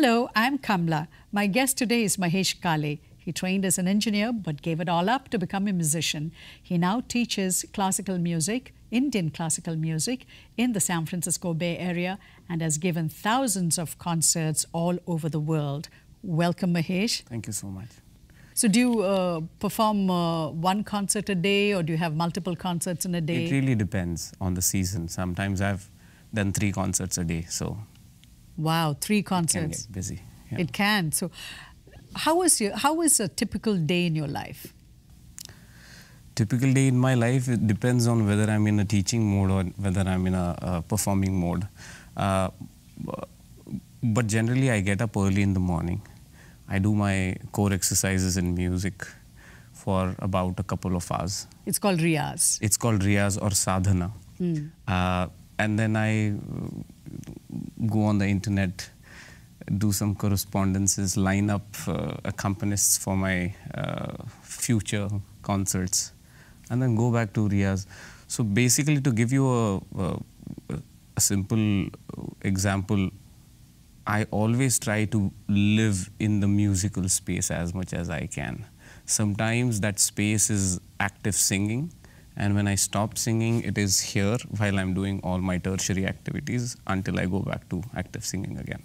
Hello, I'm Kamla. My guest today is Mahesh Kale. He trained as an engineer but gave it all up to become a musician. He now teaches classical music, Indian classical music, in the San Francisco Bay Area and has given thousands of concerts all over the world. Welcome, Mahesh. Thank you so much. So do you perform one concert a day or do you have multiple concerts in a day? It really depends on the season. Sometimes I've done 3 concerts a day, so Wow, 3 concerts. it can get busy. Yeah. It can. So how is a typical day in your life? Typical day in my life, it depends on whether I'm in a teaching mode or whether I'm in a performing mode. But generally, I get up early in the morning. I do my core exercises in music for about a couple of hours. It's called Riyaz. It's called Riyaz or Sadhana. And then I go on the internet, do some correspondences, line up accompanists for my future concerts, and then go back to Riyaz. So basically, to give you a simple example, I always try to live in the musical space as much as I can. Sometimes that space is active singing, and when I stop singing, it is here while I'm doing all my tertiary activities until I go back to active singing again.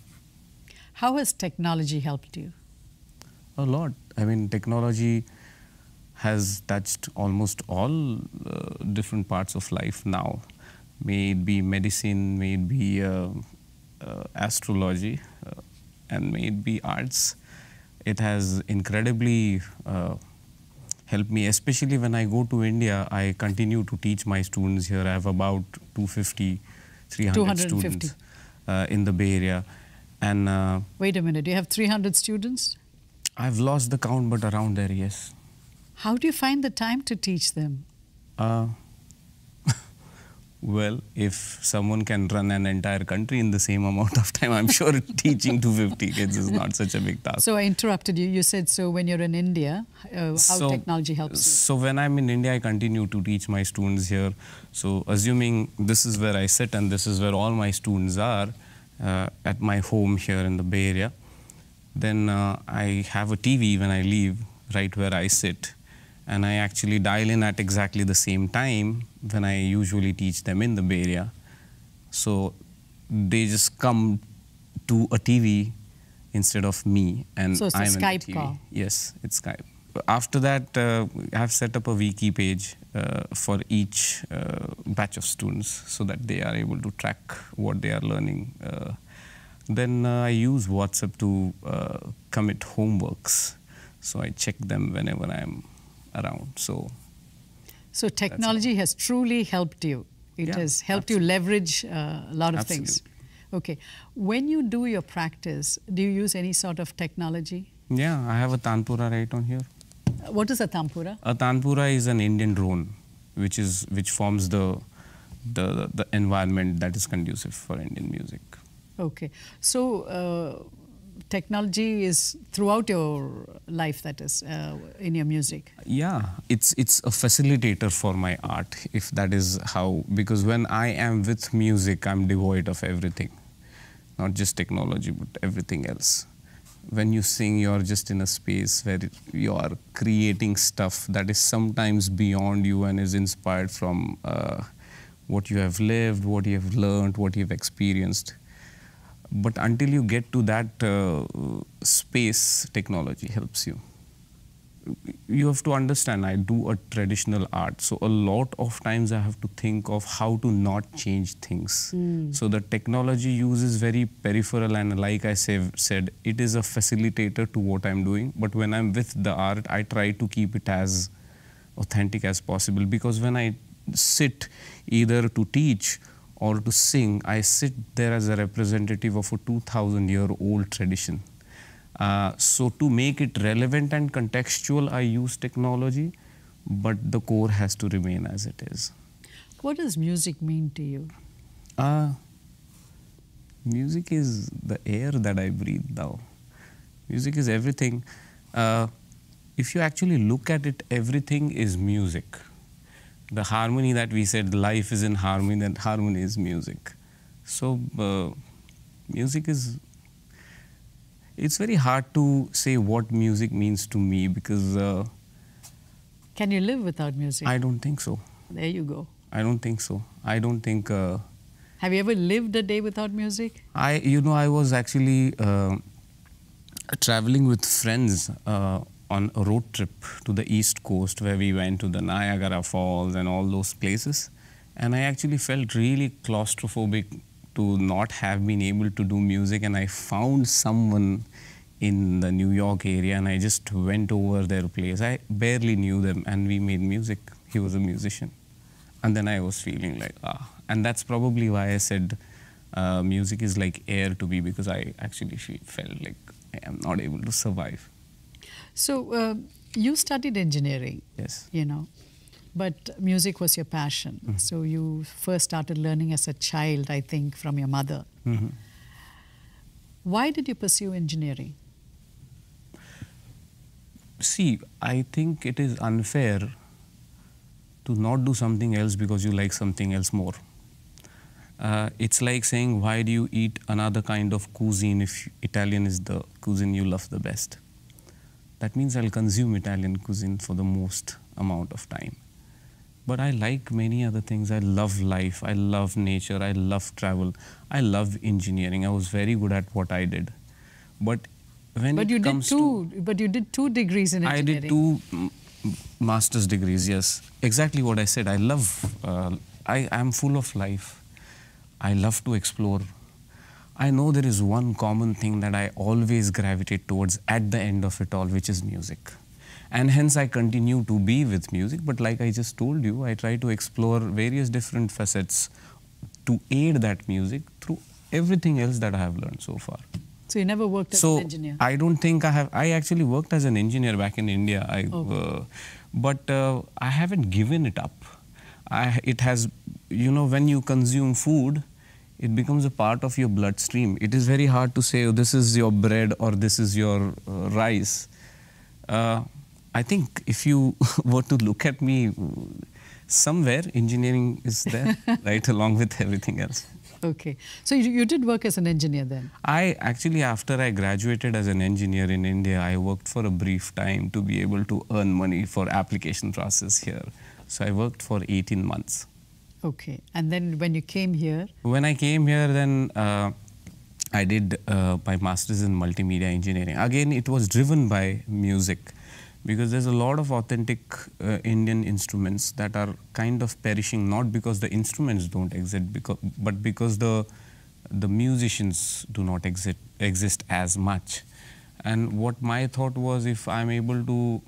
How has technology helped you? A lot. I mean, technology has touched almost all different parts of life now. May it be medicine, may it be astrology, and may it be arts. It has incredibly helped me, especially when I go to India. I continue to teach my students here. I have about 250, 300 students in the Bay Area. And wait a minute, you have 300 students? I've lost the count, but around there, yes. How do you find the time to teach them? Well, if someone can run an entire country in the same amount of time, I'm sure teaching 250 kids is not such a big task. So I interrupted you. You said, so when you're in India, how technology helps you? So when I'm in India, I continue to teach my students here. So assuming this is where I sit and this is where all my students are, at my home here in the Bay Area, then I have a TV when I leave, right where I sit. And I actually dial in at exactly the same time when I usually teach them in the Bay Area. So they just come to a TV instead of me, and so it's I'm a in the Skype TV. call. Yes, it's Skype. After that, I've set up a wiki page for each batch of students so that they are able to track what they are learning. Then I use WhatsApp to commit homeworks. So I check them whenever I'm around. So technology has truly helped you. It has helped you leverage a lot of things. Okay. When you do your practice, do you use any sort of technology? Yeah, I have a Tanpura right on here. What is a Tanpura? A Tanpura is an Indian drone, which forms the environment that is conducive for Indian music. Okay. So technology is throughout your life, that is, in your music? Yeah, it's a facilitator for my art, if that is how, because when I am with music, I'm devoid of everything. Not just technology, but everything else. When you sing, you're just in a space where you are creating stuff that is sometimes beyond you and is inspired from what you have lived, what you have learned, what you have experienced. But until you get to that space, technology helps you. You have to understand, I do a traditional art, so a lot of times I have to think of how to not change things. So the technology uses very peripheral, and like I said, it is a facilitator to what I'm doing. But when I'm with the art, I try to keep it as authentic as possible, because when I sit either to teach or to sing, I sit there as a representative of a 2,000-year-old tradition. So to make it relevant and contextual, I use technology, but the core has to remain as it is. What does music mean to you? Music is the air that I breathe now. Music is everything. If you actually look at it, everything is music. The harmony that we said, life is in harmony, that harmony is music. So music is It's very hard to say what music means to me because Can you live without music? I don't think so. There you go. I don't think so. I don't think. Have you ever lived a day without music? I was actually traveling with friends on a road trip to the East Coast where we went to the Niagara Falls and all those places. And I actually felt really claustrophobic to not have been able to do music. And I found someone in the New York area and I just went over their place. I barely knew them and we made music. He was a musician. And then I was feeling like, And that's probably why I said music is like air to me, because I actually felt like I am not able to survive. So you studied engineering. Yes. But music was your passion. Mm-hmm. So you first started learning as a child, I think, from your mother. Mm-hmm. Why did you pursue engineering? See, I think it is unfair to not do something else because you like something else more. It's like saying, why do you eat another kind of cuisine if Italian is the cuisine you love the best? That means I'll consume Italian cuisine for the most amount of time. But I like many other things. I love life. I love nature. I love travel. I love engineering. I was very good at what I did. But when But you did two degrees in engineering. I did two master's degrees, yes. Exactly what I said. I love, I am full of life. I love to explore. I know there is one common thing that I always gravitate towards at the end of it all, which is music. And hence I continue to be with music, but like I just told you, I try to explore various different facets to aid that music through everything else that I have learned so far. So you never worked as an engineer? I don't think I have. I actually worked as an engineer back in India, but I haven't given it up. It has, when you consume food, it becomes a part of your bloodstream. It is very hard to say, oh, this is your bread or this is your rice. I think if you were to look at me, somewhere engineering is there, right, along with everything else. Okay. So you did work as an engineer then? After I graduated as an engineer in India, I worked for a brief time to be able to earn money for application process here. So I worked for 18 months. Okay. And then when you came here? When I came here, then I did my master's in multimedia engineering. Again, it was driven by music, because there's a lot of authentic Indian instruments that are kind of perishing, not because the instruments don't exist, but because the musicians do not exist as much. And what my thought was, if I'm able to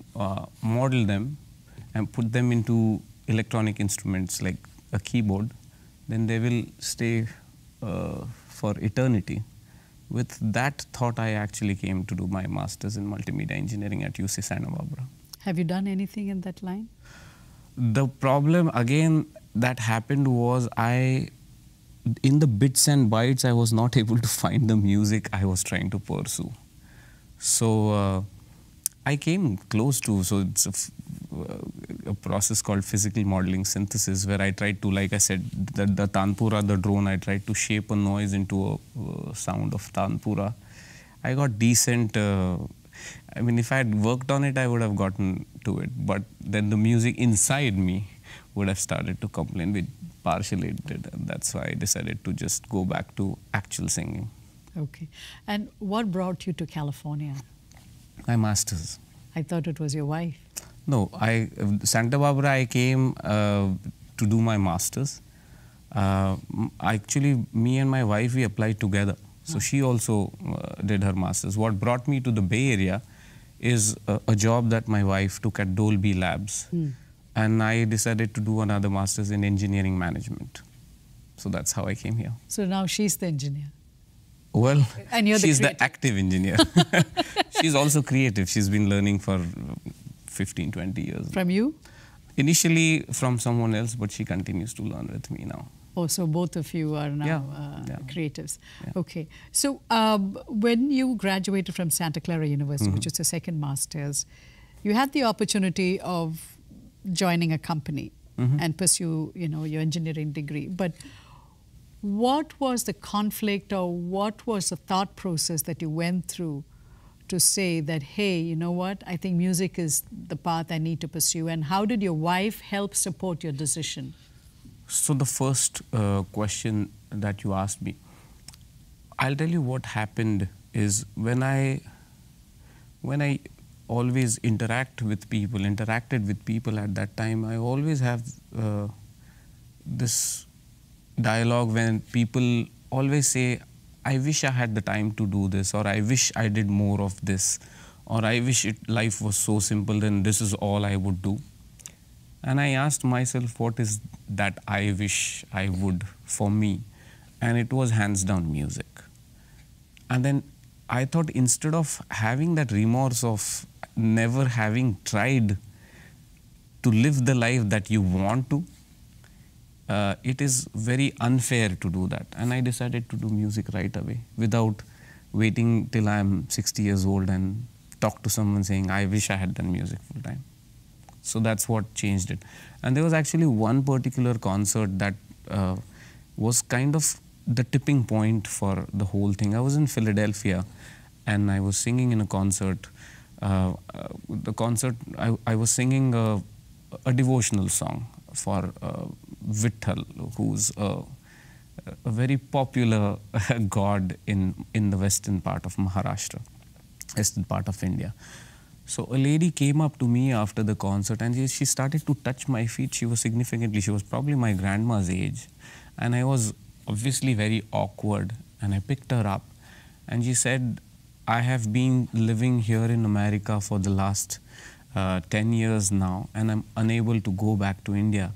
model them and put them into electronic instruments like a keyboard, then they will stay for eternity. With that thought, I actually came to do my master's in multimedia engineering at UC Santa Barbara. Have you done anything in that line? The problem, again, that happened was in the bits and bytes, I was not able to find the music I was trying to pursue. So I came close to, so it's a process called physical modeling synthesis, where I tried to, like I said, the Tanpura, the drone, I tried to shape a noise into a sound of Tanpura. I got decent, I mean, if I had worked on it, I would have gotten to it. But then the music inside me would have started to complain, which partially it did. And that's why I decided to just go back to actual singing. Okay. And what brought you to California? My master's. I thought it was your wife. No, Santa Barbara, I came to do my master's. Actually, me and my wife, we applied together. So she also did her master's. What brought me to the Bay Area is a job that my wife took at Dolby Labs. And I decided to do another master's in engineering management. So that's how I came here. So now she's the engineer. Well, and you're she's the active engineer. She's also creative. She's been learning for 15, 20 years. From you? Initially from someone else, but she continues to learn with me now. Oh, so both of you are now creatives. Yeah. Okay. So when you graduated from Santa Clara University, which is the second master's, you had the opportunity of joining a company and pursue, your engineering degree. But what was the conflict, or what was the thought process that you went through to say that, hey, you know what, I think music is the path I need to pursue? And how did your wife help support your decision? So the first question that you asked me, I'll tell you what happened is when I always interacted with people at that time, I always have this dialogue when people always say, I wish I had the time to do this, or I wish I did more of this, or I wish life was so simple and this is all I would do. And I asked myself, what is that I wish I would for me? And it was hands down music. And then I thought, instead of having that remorse of never having tried to live the life that you want to, it is very unfair to do that. And I decided to do music right away without waiting till I'm 60 years old and talk to someone saying, I wish I had done music full time. So that's what changed it. And there was actually one particular concert that was kind of the tipping point for the whole thing. I was in Philadelphia and I was singing in a concert. I was singing a devotional song for Vitthal, who's a very popular god in the western part of Maharashtra, western part of India. So a lady came up to me after the concert and she started to touch my feet. She was probably my grandma's age. And I was obviously very awkward, and I picked her up and she said, I have been living here in America for the last 10 years now, and I'm unable to go back to India.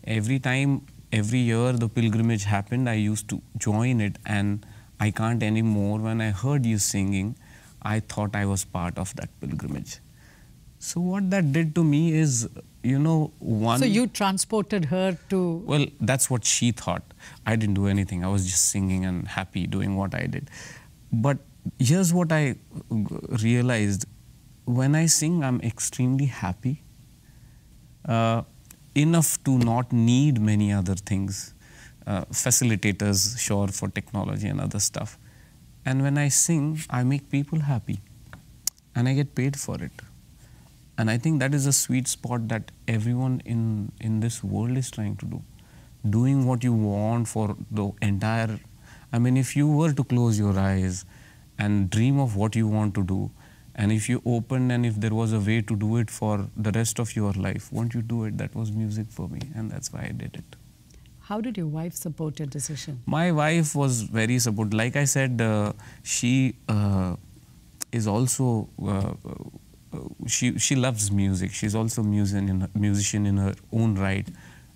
Every year the pilgrimage happened, I used to join it, and I can't anymore. When I heard you singing, I thought I was part of that pilgrimage. So what that did to me is, So you transported her to... Well, that's what she thought. I didn't do anything. I was just singing and happy doing what I did. But here's what I realized. When I sing, I'm extremely happy. Enough to not need many other things. Facilitators, sure, for technology and other stuff. And when I sing, I make people happy. And I get paid for it. And I think that is a sweet spot that everyone in this world is trying to do. Doing what you want for the entire... I mean, if you were to close your eyes and dream of what you want to do, and if you opened and if there was a way to do it for the rest of your life, won't you do it? That was music for me, and that's why I did it. How did your wife support your decision? My wife was very supportive. Like I said, she is also... She loves music. She's also a musician in her own right.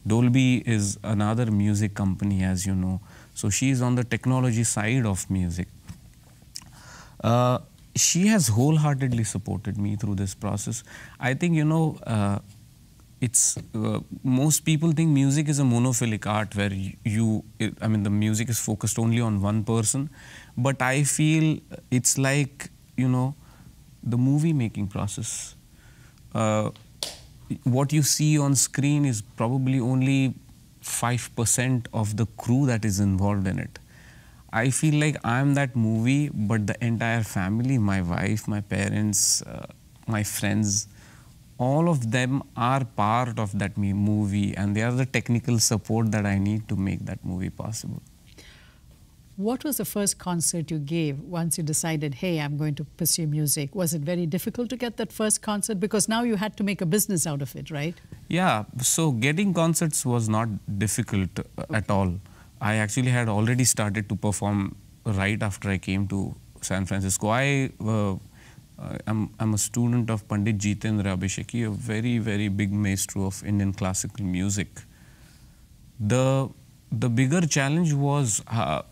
Dolby is another music company, as you know. So she's on the technology side of music. She has wholeheartedly supported me through this process. I think, most people think music is a monophilic art where the music is focused only on one person. But I feel it's like, the movie making process. What you see on screen is probably only 5% of the crew that is involved in it. I feel like I'm that movie, but the entire family, my wife, my parents, my friends, all of them are part of that movie, and they are the technical support that I need to make that movie possible. What was the first concert you gave once you decided, hey, I'm going to pursue music? Was it very difficult to get that first concert? Because now you had to make a business out of it, right? Yeah, so getting concerts was not difficult at all. I actually had already started to perform right after I came to San Francisco. I'm a student of Pandit Jitendra Abhisheki, a very, very big maestro of Indian classical music. The bigger challenge was,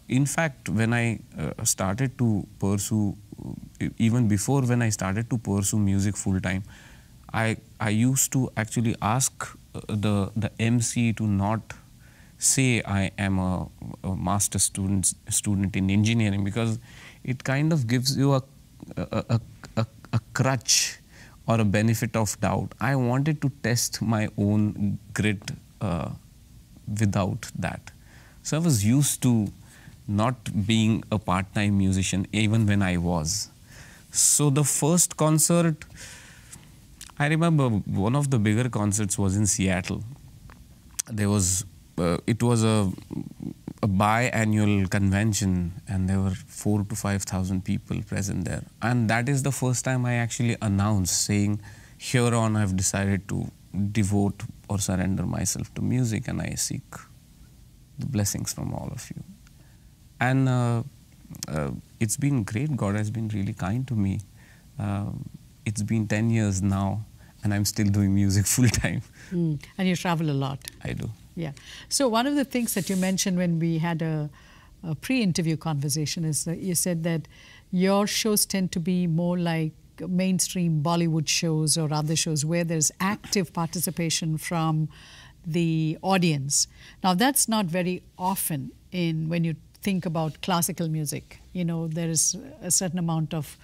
in fact, when I started to pursue, even before when I started to pursue music full time, I used to actually ask the MC to not say I am a master student in engineering, because it kind of gives you a crutch or a benefit of doubt. I wanted to test my own grit without that. So I was used to not being a part-time musician even when I was. So the first concert, I remember one of the bigger concerts was in Seattle. There was, it was a biannual convention, and there were 4,000 to 5,000 people present there. And that is the first time I actually announced, saying, here on I've decided to devote or surrender myself to music, and I seek the blessings from all of you. And it's been great. God has been really kind to me. It's been 10 years now, and I'm still doing music full time. And you travel a lot. I do. Yeah. So one of the things that you mentioned when we had a pre-interview conversation is that you said that your shows tend to be more like mainstream Bollywood shows or other shows where there's active participation from the audience. Now that's not very often when you think about classical music. You know, there is a certain amount of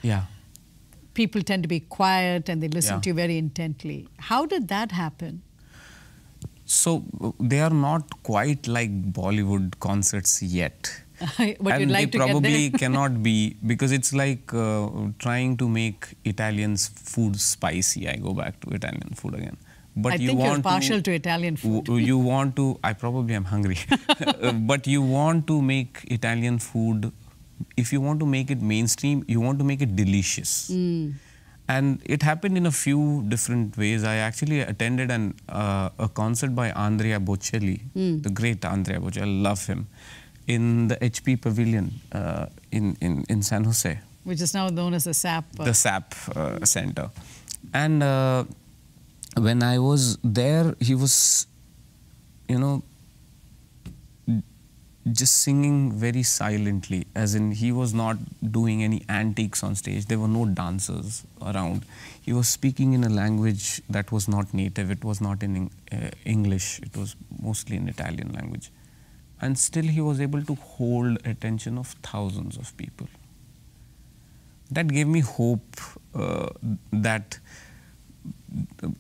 people tend to be quiet and they listen to you very intently. How did that happen? So they are not quite like Bollywood concerts yet. But and like they probably cannot be, because it's like trying to make Italians food spicy. I go back to Italian food again. But I think you're partial to Italian food. You want to, I probably am hungry. But you want to make Italian food, if you want to make it mainstream, you want to make it delicious. And it happened in a few different ways. I actually attended a concert by Andrea Bocelli, the great Andrea Bocelli. I love him, in the HP Pavilion in San Jose. Which is now known as the SAP. The SAP Center. And when I was there, he was, you know, just singing very silently, as in he was not doing any antics on stage. There were no dancers around. He was speaking in a language that was not native. It was not in English. It was mostly in Italian language. And still he was able to hold attention of thousands of people. That gave me hope that,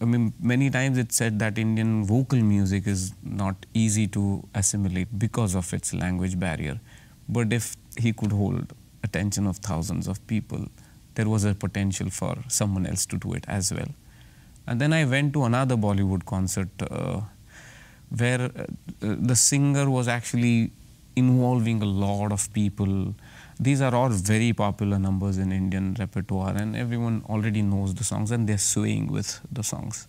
I mean, many times it's said that Indian vocal music is not easy to assimilate because of its language barrier. But if he could hold attention of thousands of people, there was a potential for someone else to do it as well. And then I went to another Bollywood concert where the singer was actually involving a lot of people. These are all very popular numbers in Indian repertoire, and everyone already knows the songs and they're swaying with the songs.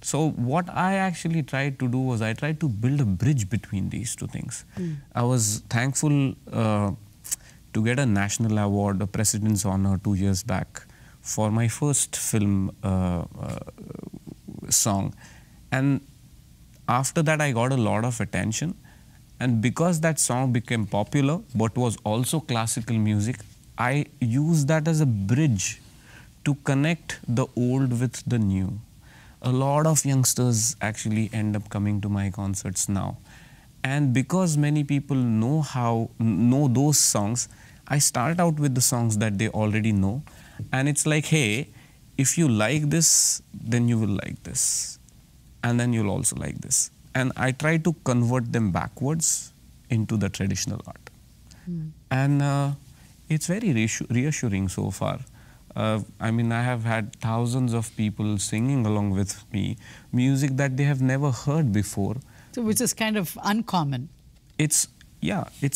So what I actually tried to do was I tried to build a bridge between these two things. I was thankful to get a national award, a President's Honor 2 years back for my first film song. And after that I got a lot of attention. And because that song became popular, but was also classical music, I used that as a bridge to connect the old with the new. A lot of youngsters actually end up coming to my concerts now. And because many people know those songs, I start out with the songs that they already know. And it's like, hey, if you like this, then you will like this. And then you'll also like this. And I try to convert them backwards into the traditional art. And it's very reassuring so far. I mean, I have had thousands of people singing along with me, music that they have never heard before. So which is kind of uncommon. It's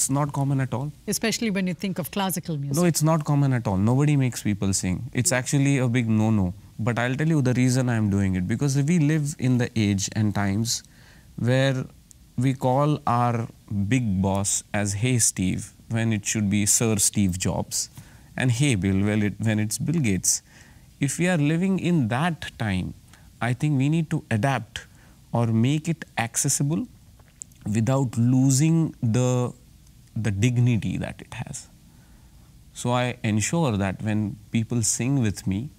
not common at all. Especially when you think of classical music. No, it's not common at all. Nobody makes people sing. It's actually a big no-no. But I'll tell you the reason I'm doing it. Because we live in the age and times where we call our big boss as Hey Steve, when it should be Sir Steve Jobs, and Hey Bill when it's Bill Gates. If we are living in that time, I think we need to adapt or make it accessible without losing the dignity that it has. So I ensure that when people sing with me,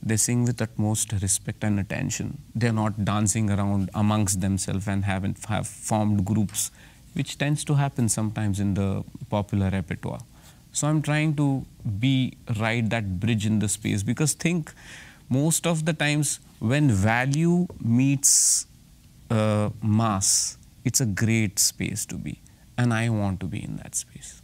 they sing with utmost respect and attention. They're not dancing around amongst themselves and have formed groups, which tends to happen sometimes in the popular repertoire. So I'm trying to write that bridge in the space, because think most of the times when value meets mass, it's a great space to be. And I want to be in that space.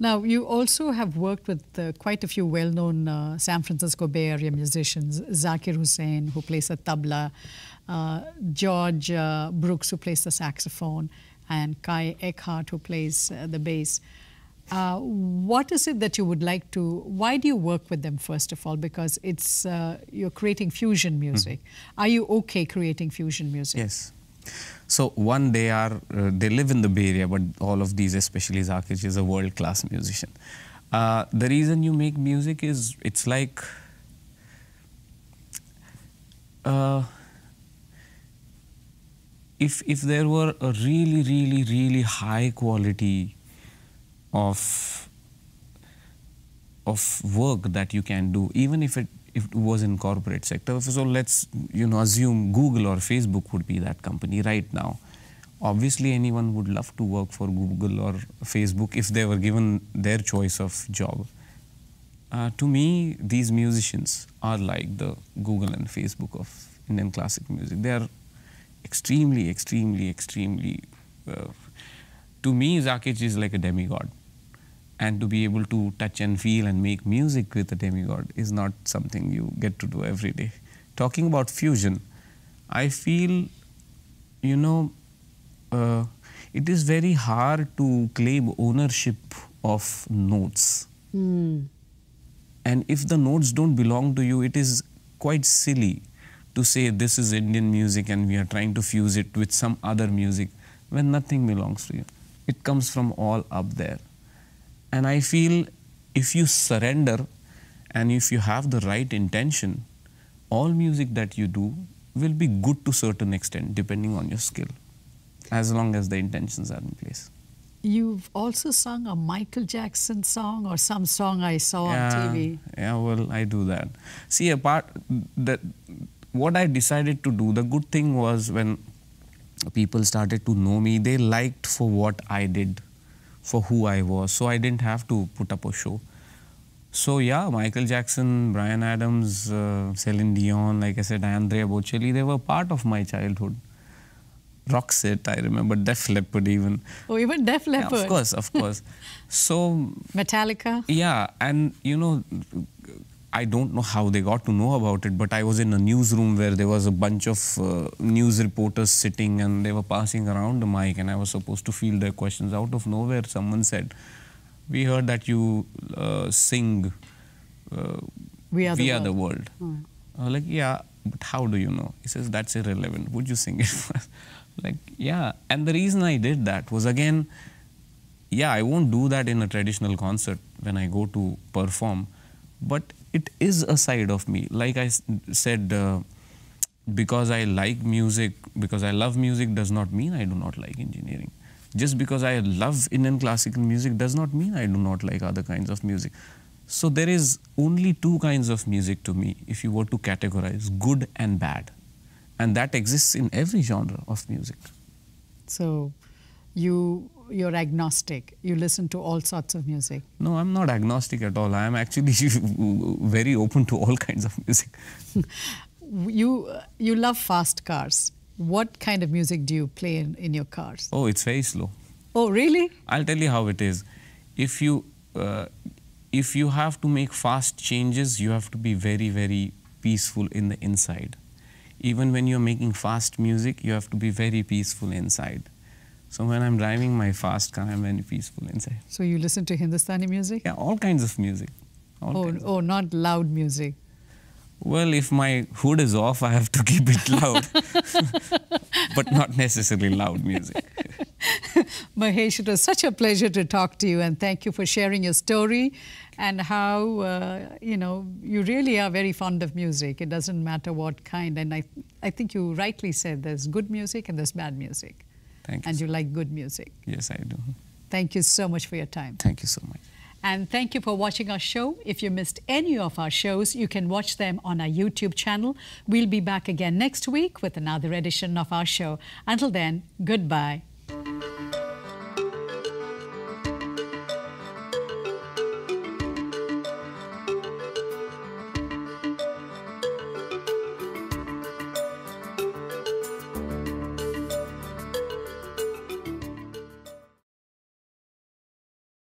Now, you also have worked with quite a few well-known San Francisco Bay Area musicians, Zakir Hussain, who plays the tabla, George Brooks, who plays the saxophone, and Kai Eckhart, who plays the bass. What is it that you would like to, why do you work with them, first of all? Because it's, you're creating fusion music. Are you okay creating fusion music? Yes. So one, they live in the Bay Area, but all of these, especially Zakir, is a world-class musician. The reason you make music is, it's like, if there were a really high quality of work that you can do, even if it was in corporate sector. So let's assume Google or Facebook would be that company right now. Obviously, anyone would love to work for Google or Facebook if they were given their choice of job. To me, these musicians are like the Google and Facebook of Indian classic music. They are extremely. To me, Zakir is like a demigod. And to be able to touch and feel and make music with a demigod is not something you get to do every day. Talking about fusion, I feel, it is very hard to claim ownership of notes. And if the notes don't belong to you, it is quite silly to say this is Indian music and we are trying to fuse it with some other music when nothing belongs to you. It comes from all up there. And I feel if you surrender and if you have the right intention, all music that you do will be good to a certain extent, depending on your skill, as long as the intentions are in place. You've also sung a Michael Jackson song or some song I saw on TV. Yeah, well, I do that. See, what I decided to do, the good thing was when people started to know me, they liked for what I did, for who I was, so I didn't have to put up a show. So yeah, Michael Jackson, Bryan Adams, Celine Dion, like I said, Andrea Bocelli, they were part of my childhood. Roxette, I remember, Def Leppard even. Oh, even Def Leppard? Yeah, of course. So... Metallica? Yeah, and I don't know how they got to know about it, but I was in a newsroom where there was a bunch of news reporters sitting and they were passing around the mic and I was supposed to field their questions. Out of nowhere, someone said, "We heard that you sing We Are the World." I was like, "Yeah, but how do you know?" He says, "That's irrelevant. Would you sing it for us?" Like, yeah. And the reason I did that was, again, yeah, I won't do that in a traditional concert when I go to perform, but it is a side of me. Like I said, because I like music, because I love music does not mean I do not like engineering. Just because I love Indian classical music does not mean I do not like other kinds of music. So there is only two kinds of music to me, if you were to categorize, good and bad. And that exists in every genre of music. So you're agnostic. You listen to all sorts of music. No, I'm not agnostic at all. I am actually very open to all kinds of music. You love fast cars. What kind of music do you play in your cars? Oh, it's very slow. Oh, really? I'll tell you how it is. If you have to make fast changes, you have to be very peaceful in the inside. Even when you're making fast music, you have to be very peaceful inside. So when I'm driving my fast car, I'm very peaceful inside. So you listen to Hindustani music? Yeah, all kinds of music. Oh, not loud music. Well, if my hood is off, I have to keep it loud. But not necessarily loud music. Mahesh, it was such a pleasure to talk to you, and thank you for sharing your story and how, you really are very fond of music. It doesn't matter what kind. And I think you rightly said there's good music and there's bad music. Thank you. And you like good music. Yes, I do. Thank you so much for your time. Thank you so much. And thank you for watching our show. If you missed any of our shows, you can watch them on our YouTube channel. We'll be back again next week with another edition of our show. Until then, goodbye.